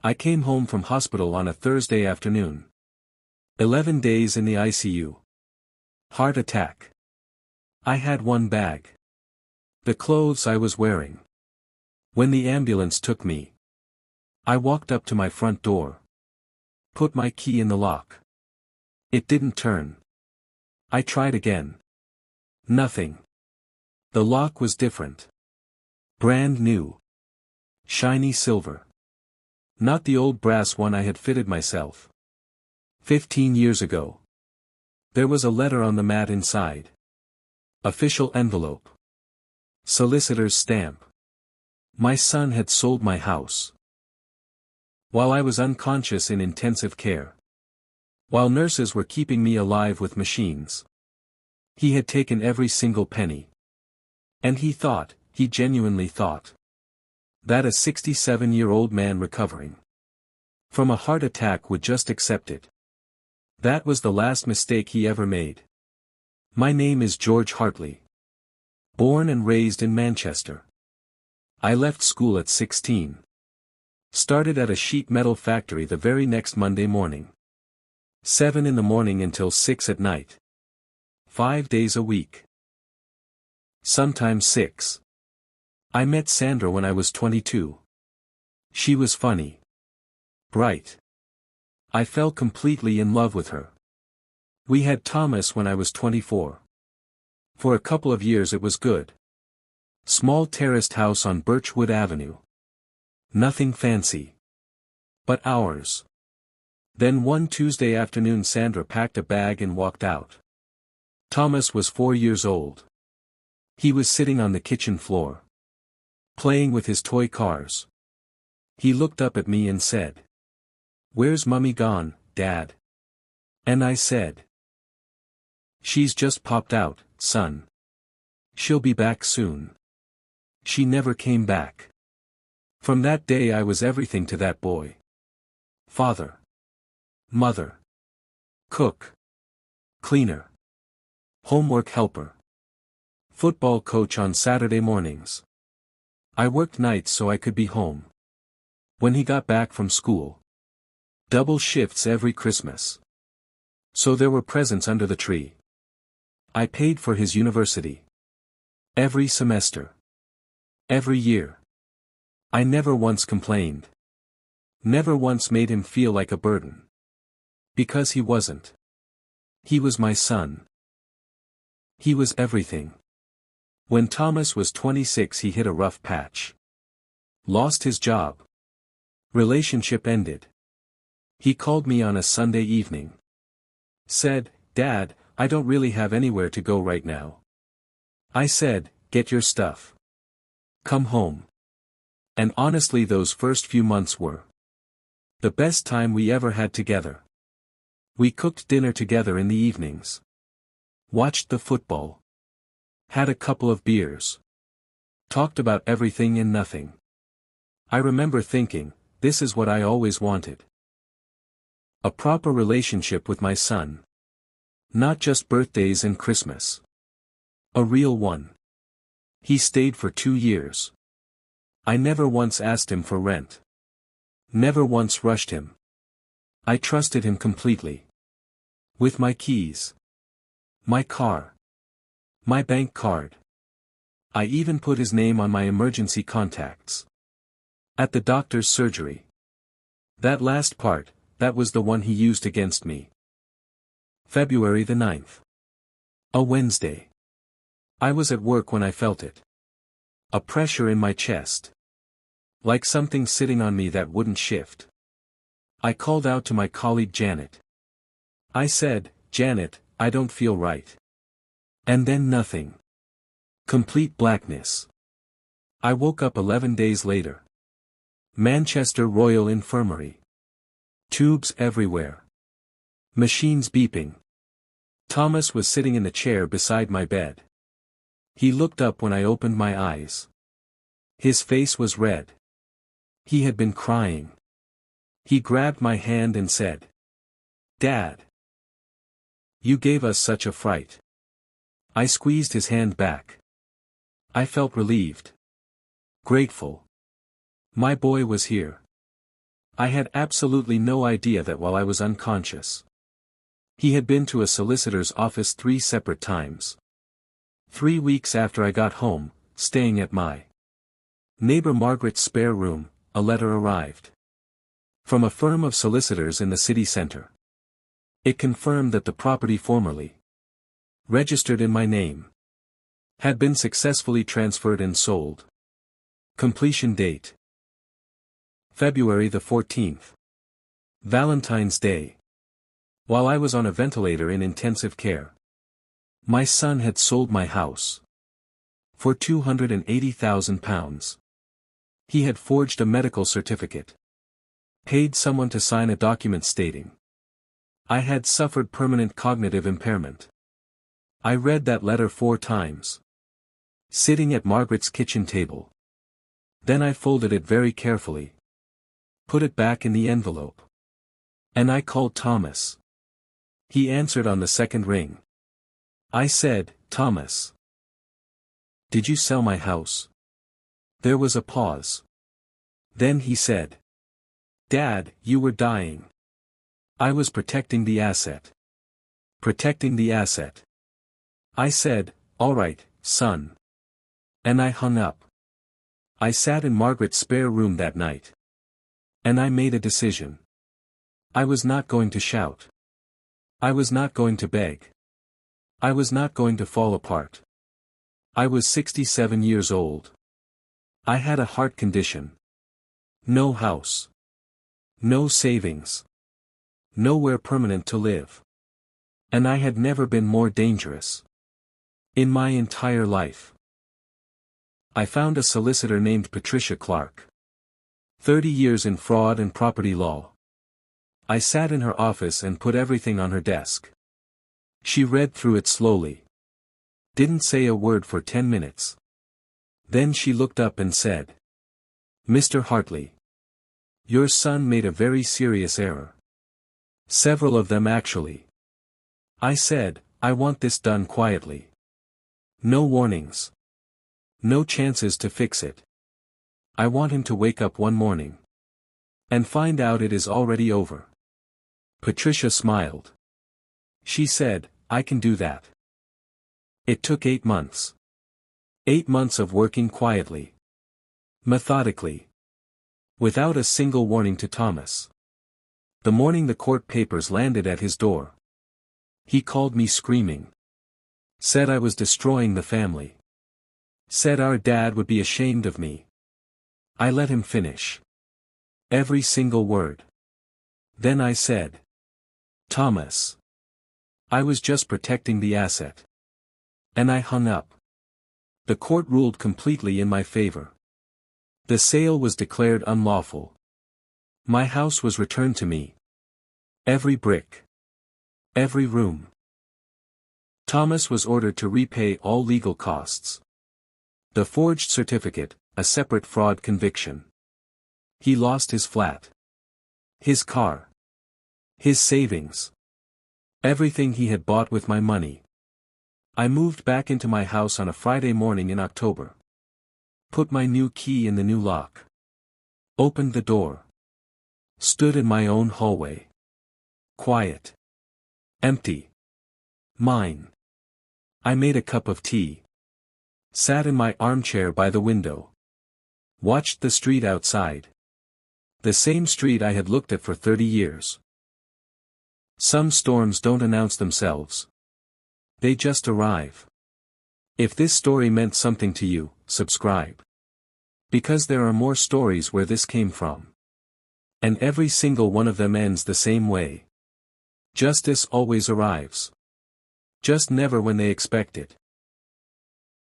I came home from hospital on a Thursday afternoon. 11 days in the ICU. Heart attack. I had one bag. The clothes I was wearing. When the ambulance took me, I walked up to my front door. Put my key in the lock. It didn't turn. I tried again. Nothing. The lock was different. Brand new. Shiny silver. Not the old brass one I had fitted myself 15 years ago. There was a letter on the mat inside. Official envelope. Solicitor's stamp. My son had sold my house. While I was unconscious in intensive care. While nurses were keeping me alive with machines. He had taken every single penny. And he genuinely thought, that a 67-year-old man recovering from a heart attack would just accept it. That was the last mistake he ever made. My name is George Hartley. Born and raised in Manchester. I left school at 16. Started at a sheet metal factory the very next Monday morning. 7 in the morning until 6 at night. 5 days a week. Sometimes 6. I met Sandra when I was 22. She was funny. Bright. I fell completely in love with her. We had Thomas when I was 24. For a couple of years it was good. Small terraced house on Birchwood Avenue. Nothing fancy. But ours. Then one Tuesday afternoon Sandra packed a bag and walked out. Thomas was 4 years old. He was sitting on the kitchen floor. Playing with his toy cars. He looked up at me and said, "Where's Mummy gone, Dad?" And I said, "She's just popped out, son. She'll be back soon." She never came back. From that day I was everything to that boy. Father. Mother. Cook. Cleaner. Homework helper. Football coach on Saturday mornings. I worked nights so I could be home. When he got back from school. Double shifts every Christmas. So there were presents under the tree. I paid for his university. Every semester. Every year. I never once complained. Never once made him feel like a burden. Because he wasn't. He was my son. He was everything. When Thomas was 26 he hit a rough patch. Lost his job. Relationship ended. He called me on a Sunday evening. Said, "Dad, I don't really have anywhere to go right now." I said, "Get your stuff. Come home." And honestly those first few months were the best time we ever had together. We cooked dinner together in the evenings. Watched the football. Had a couple of beers. Talked about everything and nothing. I remember thinking, this is what I always wanted. A proper relationship with my son. Not just birthdays and Christmas. A real one. He stayed for 2 years. I never once asked him for rent. Never once rushed him. I trusted him completely. With my keys. My car. My bank card. I even put his name on my emergency contacts. At the doctor's surgery. That last part, that was the one he used against me. February the 9th. A Wednesday. I was at work when I felt it. A pressure in my chest. Like something sitting on me that wouldn't shift. I called out to my colleague Janet. I said, "Janet, I don't feel right." And then nothing. Complete blackness. I woke up 11 days later. Manchester Royal Infirmary. Tubes everywhere. Machines beeping. Thomas was sitting in the chair beside my bed. He looked up when I opened my eyes. His face was red. He had been crying. He grabbed my hand and said, "Dad. You gave us such a fright." I squeezed his hand back. I felt relieved. Grateful. My boy was here. I had absolutely no idea that while I was unconscious. He had been to a solicitor's office 3 separate times. 3 weeks after I got home, staying at my neighbor Margaret's spare room, a letter arrived. From a firm of solicitors in the city center. It confirmed that the property formerly registered in my name had been successfully transferred and sold. Completion date: February the 14th. Valentine's Day. While I was on a ventilator in intensive care, my son had sold my house for £280,000. He had forged a medical certificate, paid someone to sign a document stating I had suffered permanent cognitive impairment. I read that letter 4 times, sitting at Margaret's kitchen table. Then I folded it very carefully, put it back in the envelope, and I called Thomas. He answered on the second ring. I said, "Thomas, did you sell my house?" There was a pause. Then he said, "Dad, you were dying. I was protecting the asset." Protecting the asset. I said, "All right, son." And I hung up. I sat in Margaret's spare room that night. And I made a decision. I was not going to shout. I was not going to beg. I was not going to fall apart. I was 67 years old. I had a heart condition. No house. No savings. Nowhere permanent to live. And I had never been more dangerous in my entire life. I found a solicitor named Patricia Clark. 30 years in fraud and property law. I sat in her office and put everything on her desk. She read through it slowly. Didn't say a word for 10 minutes. Then she looked up and said, "Mr. Hartley, your son made a very serious error. Several of them actually." I said, "I want this done quietly. No warnings. No chances to fix it. I want him to wake up one morning and find out it is already over." Patricia smiled. She said, "I can do that." It took 8 months. 8 months of working quietly, methodically, without a single warning to Thomas. The morning the court papers landed at his door, he called me screaming. Said I was destroying the family. Said our dad would be ashamed of me. I let him finish every single word. Then I said, "Thomas, I was just protecting the asset." And I hung up. The court ruled completely in my favor. The sale was declared unlawful. My house was returned to me. Every brick. Every room. Thomas was ordered to repay all legal costs. The forged certificate, a separate fraud conviction. He lost his flat. His car. His savings. Everything he had bought with my money. I moved back into my house on a Friday morning in October. Put my new key in the new lock. Opened the door. Stood in my own hallway. Quiet. Empty. Mine. I made a cup of tea. Sat in my armchair by the window. Watched the street outside. The same street I had looked at for 30 years. Some storms don't announce themselves. They just arrive. If this story meant something to you, subscribe. Because there are more stories where this came from. And every single one of them ends the same way. Justice always arrives. Just never when they expect it.